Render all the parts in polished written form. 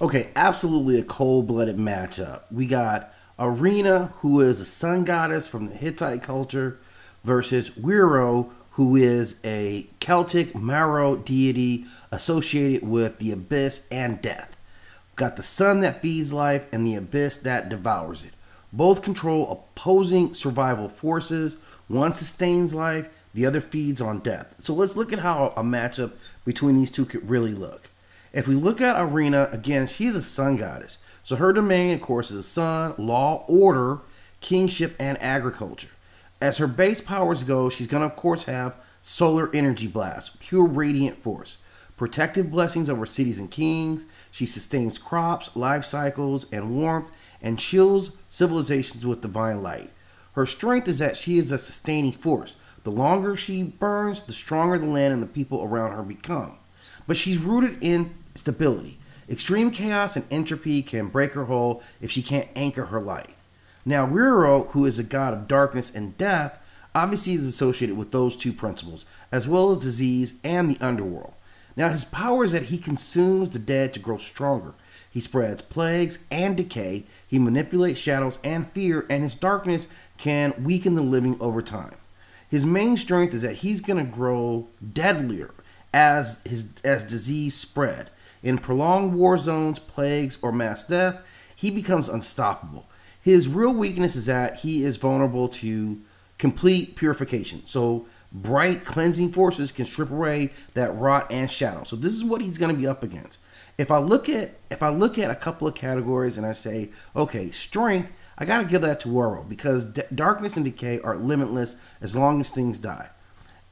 Okay, absolutely a cold-blooded matchup. We got Arinna, who is a sun goddess from the Hittite culture, versus Whiro, who is a Celtic Maro deity associated with the abyss and death. Got the sun that feeds life and the abyss that devours it. Both control opposing survival forces. One sustains life, the other feeds on death. So let's look at how a matchup between these two could really look. If we look at Arinna, again, she's a sun goddess. So her domain, of course, is the sun, law, order, kingship, and agriculture. As her base powers go, she's going to, of course, have solar energy blast, pure radiant force, protective blessings over cities and kings. She sustains crops, life cycles, and warmth, and chills civilizations with divine light. Her strength is that she is a sustaining force. The longer she burns, the stronger the land and the people around her become. But she's rooted in stability. Extreme chaos and entropy can break her whole if she can't anchor her light. Now, Whiro, who is a god of darkness and death, obviously is associated with those two principles, as well as disease and the underworld. Now, his power is that he consumes the dead to grow stronger. He spreads plagues and decay. He manipulates shadows and fear, and his darkness can weaken the living over time. His main strength is that he's going to grow deadlier as disease spread. In prolonged war zones, plagues, or mass death, he becomes unstoppable. His real weakness is that he is vulnerable to complete purification. So bright cleansing forces can strip away that rot and shadow. So this is what he's going to be up against. If I look at a couple of categories and I say, okay, strength, I got to give that to Whiro because darkness and decay are limitless as long as things die.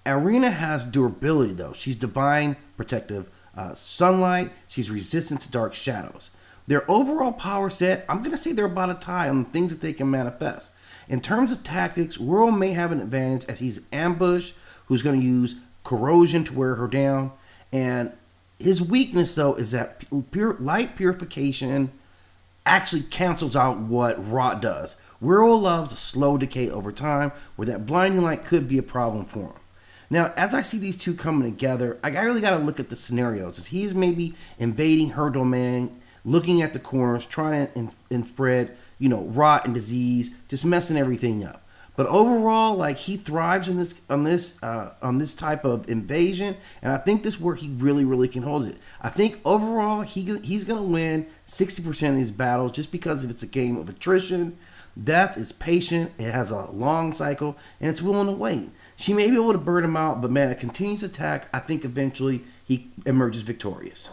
Arinna has durability though. She's divine, protective, sunlight. She's resistant to dark shadows. Their overall power set, I'm going to say they're about a tie on the things that they can manifest. In terms of tactics, Whiro may have an advantage as he's ambushed, who's going to use corrosion to wear her down. And his weakness, though, is that light purification actually cancels out what rot does. Whiro loves a slow decay over time, where that blinding light could be a problem for him. Now, as I see these two coming together, I really got to look at the scenarios. As he's maybe invading her domain, looking at the corners, trying to spread, rot and disease, just messing everything up. But overall, like he thrives in on this type of invasion, and I think this is where he really can hold it. I think overall he's gonna win 60% of these battles just because if it's a game of attrition. Death is patient, it has a long cycle, and it's willing to wait. She may be able to burn him out, but man, a continuous attack, I think eventually he emerges victorious.